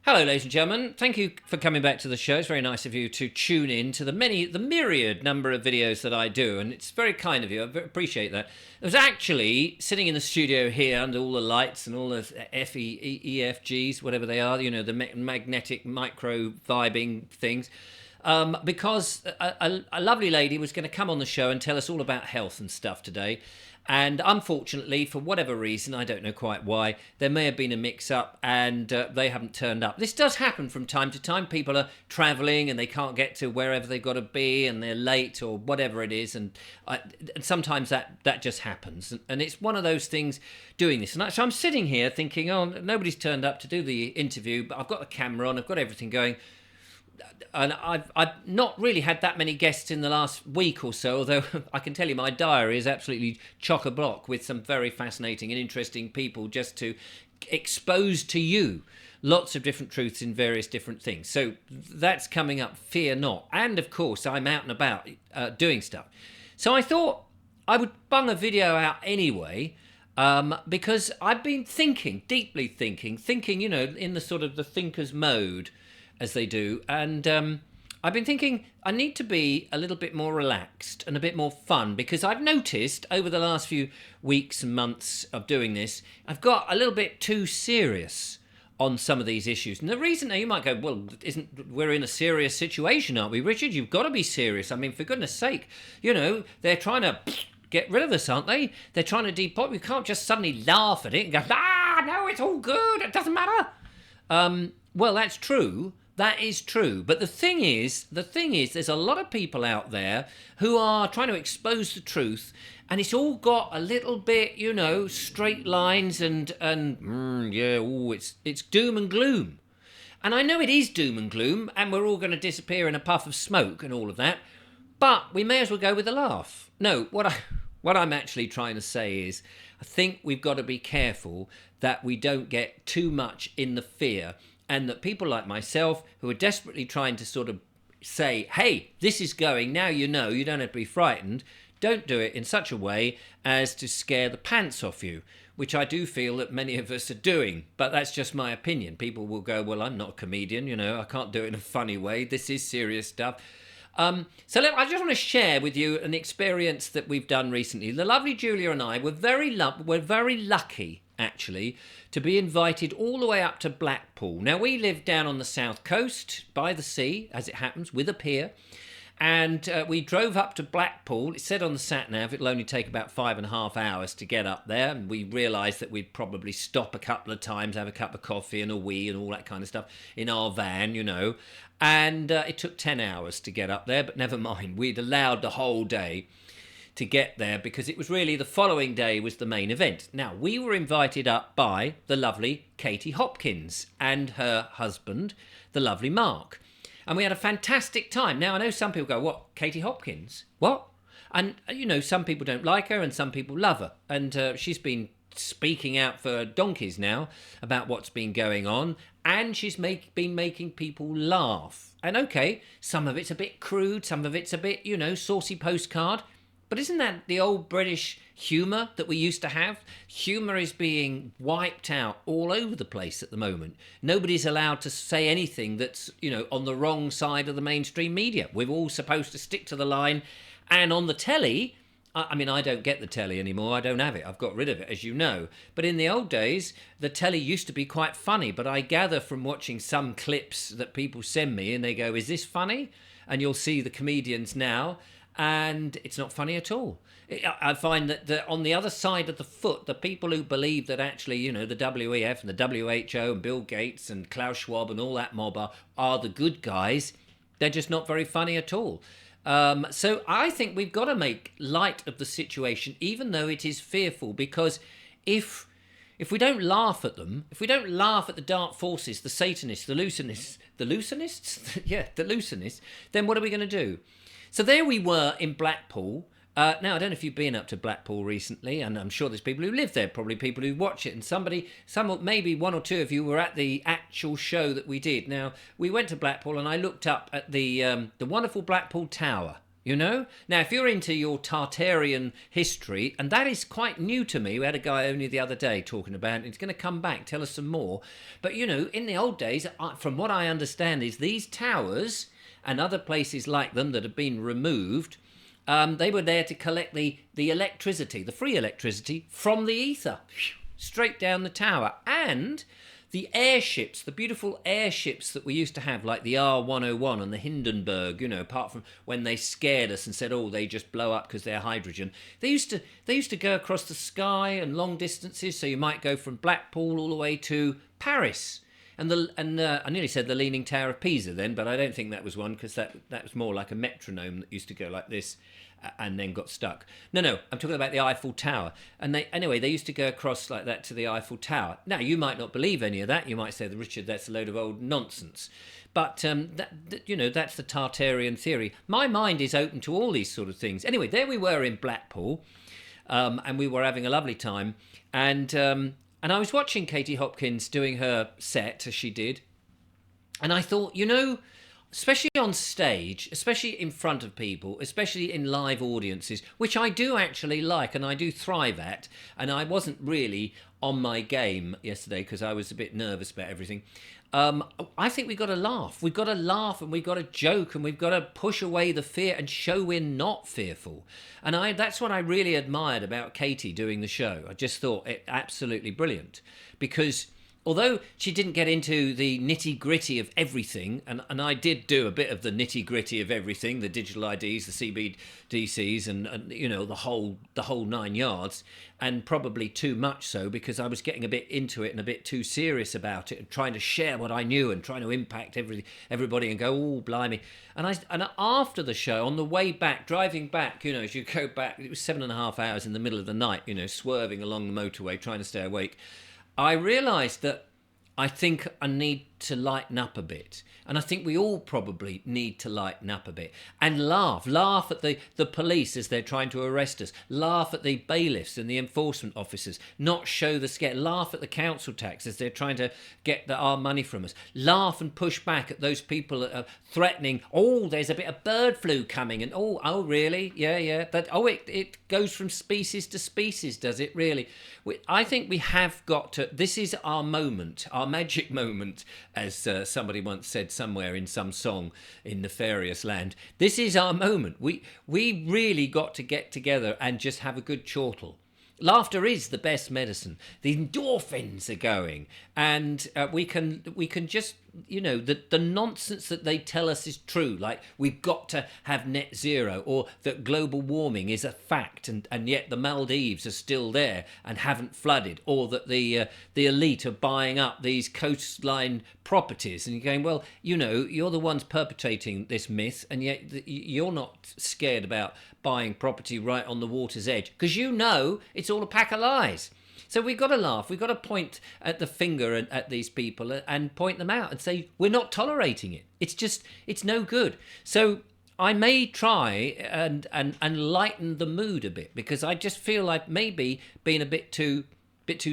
Hello, ladies and gentlemen. Thank you for coming back to the show. It's very nice of you to tune in to the myriad number of videos that I do, and it's very kind of you. I appreciate that. I was actually sitting in the studio here under all the lights and all the EFGs, whatever they are, the magnetic micro vibing things, because a lovely lady was going to come on the show and tell us all about health and stuff today. And unfortunately, for whatever reason, I don't know quite why, there may have been a mix-up and they haven't turned up. This does happen from time to time. People are travelling and they can't get to wherever they've got to be and they're late or whatever it is. And sometimes that just happens. And it's one of those things doing this. So I'm sitting here thinking, oh, nobody's turned up to do the interview, but I've got the camera on, I've got everything going. And I've not really had that many guests in the last week or so, although I can tell you my diary is absolutely chock-a-block with some very fascinating and interesting people just to expose to you lots of different truths in various different things. So that's coming up, fear not. And of course, I'm out and about doing stuff. So I thought I would bung a video out anyway, because I've been deeply thinking, in the sort of the thinker's mode, as they do, and I've been thinking I need to be a little bit more relaxed and a bit more fun, because I've noticed over the last few weeks and months of doing this, I've got a little bit too serious on some of these issues. And the reason, now you might go, well, we're in a serious situation, aren't we, Richard? You've got to be serious. I mean, for goodness sake, they're trying to get rid of us, aren't they? They're trying to depop. We can't just suddenly laugh at it and go, no, it's all good, it doesn't matter. Well, that's true. That is true. But the thing is, there's a lot of people out there who are trying to expose the truth, and it's all got a little bit, straight lines and it's doom and gloom. And I know it is doom and gloom, and we're all going to disappear in a puff of smoke and all of that, but we may as well go with a laugh. No, what I'm actually trying to say is, I think we've got to be careful that we don't get too much in the fear, and that people like myself who are desperately trying to sort of say, hey, this is going, now you don't have to be frightened, don't do it in such a way as to scare the pants off you, which I do feel that many of us are doing. But that's just my opinion. People will go, well, I'm not a comedian, I can't do it in a funny way. This is serious stuff. I just want to share with you an experience that we've done recently. The lovely Julia and I were very lucky, actually, to be invited all the way up to Blackpool. Now, we live down on the south coast, by the sea, as it happens, with a pier. And we drove up to Blackpool. It said on the sat-nav it'll only take about 5.5 hours to get up there. And we realised that we'd probably stop a couple of times, have a cup of coffee and a wee and all that kind of stuff in our van, And it took 10 hours to get up there, but never mind. We'd allowed the whole day to get there because it was really the following day was the main event. Now, we were invited up by the lovely Katie Hopkins and her husband, the lovely Mark. And we had a fantastic time. Now, I know some people go, what, Katie Hopkins? What? And, some people don't like her and some people love her. And she's been speaking out for donkeys now about what's been going on. And she's been making people laugh. And, okay, some of it's a bit crude. Some of it's a bit, saucy postcard. But isn't that the old British humour that we used to have? Humour is being wiped out all over the place at the moment. Nobody's allowed to say anything that's, on the wrong side of the mainstream media. We're all supposed to stick to the line. And on the telly, I don't get the telly anymore. I don't have it. I've got rid of it, as you know. But in the old days, the telly used to be quite funny. But I gather from watching some clips that people send me and they go, is this funny? And you'll see the comedians now. And it's not funny at all. I find that on the other side of the foot, the people who believe that actually, the WEF and the WHO and Bill Gates and Klaus Schwab and all that mob are the good guys, they're just not very funny at all. So I think we've got to make light of the situation, even though it is fearful, because if we don't laugh at them, if we don't laugh at the dark forces, the Satanists, the Lucinists, then what are we going to do? So there we were in Blackpool. Now, I don't know if you've been up to Blackpool recently, and I'm sure there's people who live there, probably people who watch it, and maybe one or two of you were at the actual show that we did. Now, we went to Blackpool, and I looked up at the wonderful Blackpool Tower. You know? Now, if you're into your Tartarian history, and that is quite new to me, we had a guy only the other day talking about it. He's going to come back, tell us some more. But, you know, in the old days, from what I understand, is these towers and other places like them that have been removed, they were there to collect the electricity, the free electricity from the ether, straight down the tower. And the airships, the beautiful airships that we used to have, like the R-101 and the Hindenburg, you know, apart from when they scared us and said, oh, they just blow up because they're hydrogen. They used to go across the sky and long distances, so you might go from Blackpool all the way to Paris. And I nearly said the Leaning Tower of Pisa then, but I don't think that was one, because that was more like a metronome that used to go like this and then got stuck. No, I'm talking about the Eiffel Tower. And they used to go across like that to the Eiffel Tower. Now, you might not believe any of that. You might say, Richard, that's a load of old nonsense. But, that's the Tartarian theory. My mind is open to all these sort of things. Anyway, there we were in Blackpool, and we were having a lovely time. And I was watching Katie Hopkins doing her set, as she did. And I thought, you know, especially on stage, especially in front of people, especially in live audiences, which I do actually like and I do thrive at. And I wasn't really on my game yesterday because I was a bit nervous about everything. I think we've got to laugh. We've got to laugh and we've got to joke and we've got to push away the fear and show we're not fearful. And that's what I really admired about Katie doing the show. I just thought it absolutely brilliant, because although she didn't get into the nitty-gritty of everything, and I did do a bit of the nitty-gritty of everything, the digital IDs, the CBDCs, and you know, the whole 9 yards, and probably too much so, because I was getting a bit into it and a bit too serious about it and trying to share what I knew and trying to impact everybody and go, oh, blimey. And after the show, on the way back, driving back, you know, as you go back, it was 7.5 hours in the middle of the night, you know, swerving along the motorway, trying to stay awake, I realised that I think I need to lighten up a bit. And I think we all probably need to lighten up a bit. And laugh at the police as they're trying to arrest us. Laugh at the bailiffs and the enforcement officers. Not show the scare. Laugh at the council tax as they're trying to get our money from us. Laugh and push back at those people that are threatening, oh, there's a bit of bird flu coming. And oh really? Yeah. But it goes from species to species, does it really? I think we have got to, this is our moment, our magic moment, as somebody once said somewhere in some song in Nefarious Land. This is our moment. We really got to get together and just have a good chortle. Laughter is the best medicine. The endorphins are going, and we can just, you know, the nonsense that they tell us is true, like we've got to have net zero, or that global warming is a fact, and yet the Maldives are still there and haven't flooded, or that the elite are buying up these coastline properties, and you're going, well, you know, you're the ones perpetrating this myth, and yet you're not scared about buying property right on the water's edge, because you know it's all a pack of lies. So we've got to laugh. We've got to point at the finger at these people and point them out and say, we're not tolerating it. It's no good. So I may try and lighten the mood a bit, because I just feel like maybe being a bit too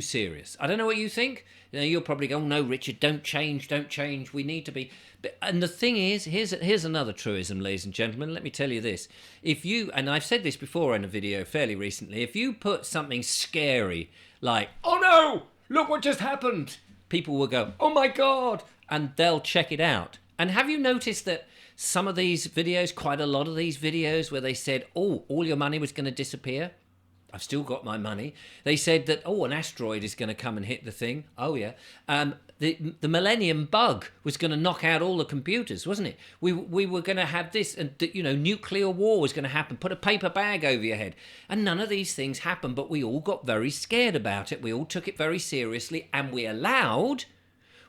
serious. I don't know what you think. You know, you'll probably go, oh, no, Richard, don't change. We need to be. And the thing is, here's another truism, ladies and gentlemen. Let me tell you this. If you, and I've said this before in a video fairly recently, if you put something scary like, oh no, look what just happened, people will go, oh my God, and they'll check it out. And have you noticed that some of these videos, quite a lot of these videos where they said, oh, all your money was going to disappear? I've still got my money. They said that, oh, an asteroid is going to come and hit the thing. Oh, yeah. The millennium bug was going to knock out all the computers, wasn't it? We were going to have this, and, you know, nuclear war was going to happen. Put a paper bag over your head. And none of these things happened, but we all got very scared about it. We all took it very seriously, and we allowed,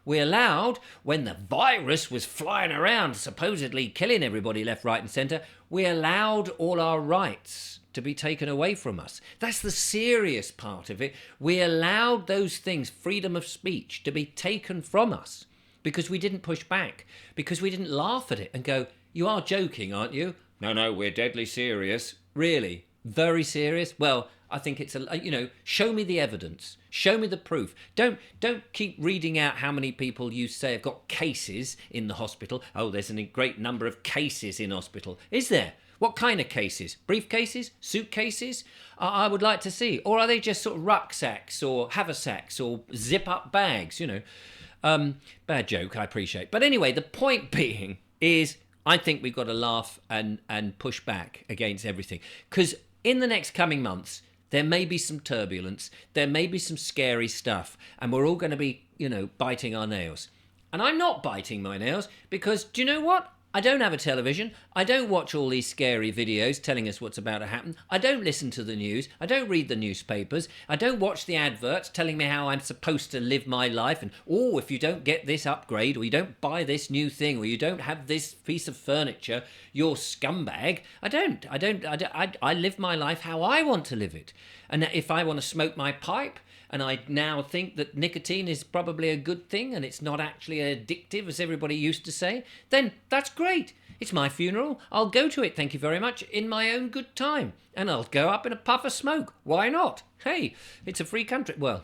when the virus was flying around, supposedly killing everybody left, right, and centre, we allowed all our rights to be taken away from us. That's the serious part of it. We allowed those things, freedom of speech, to be taken from us because we didn't push back, because we didn't laugh at it and go, you are joking, aren't you? No, we're deadly serious. Really? Very serious? Well, I think it's show me the evidence. Show me the proof. Don't keep reading out how many people you say have got cases in the hospital. Oh, there's a great number of cases in hospital. Is there? What kind of cases? Briefcases? Suitcases? I would like to see. Or are they just sort of rucksacks or haversacks or zip-up bags, you know? Bad joke, I appreciate. But anyway, the point being is I think we've got to laugh and push back against everything. Because in the next coming months, there may be some turbulence. There may be some scary stuff. And we're all going to be, you know, biting our nails. And I'm not biting my nails because, do you know what? I don't have a television. I don't watch all these scary videos telling us what's about to happen. I don't listen to the news. I don't read the newspapers. I don't watch the adverts telling me how I'm supposed to live my life. And, oh, if you don't get this upgrade or you don't buy this new thing or you don't have this piece of furniture, you're scumbag. I live my life how I want to live it. And if I want to smoke my pipe, and I now think that nicotine is probably a good thing and it's not actually addictive, as everybody used to say, then that's great. It's my funeral. I'll go to it, thank you very much, in my own good time. And I'll go up in a puff of smoke. Why not? Hey, it's a free country. Well,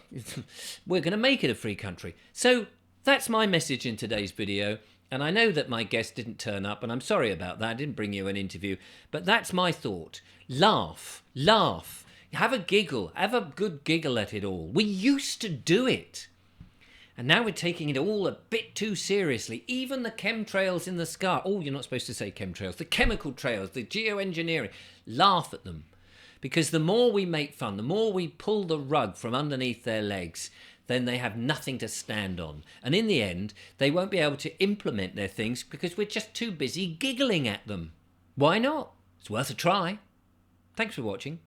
we're going to make it a free country. So that's my message in today's video. And I know that my guest didn't turn up, and I'm sorry about that. I didn't bring you an interview. But that's my thought. Laugh. Laugh. Have a giggle. Have a good giggle at it all. We used to do it. And now we're taking it all a bit too seriously. Even the chemtrails in the sky. Oh, you're not supposed to say chemtrails. The chemical trails, the geoengineering. Laugh at them. Because the more we make fun, the more we pull the rug from underneath their legs, then they have nothing to stand on. And in the end, they won't be able to implement their things because we're just too busy giggling at them. Why not? It's worth a try. Thanks for watching.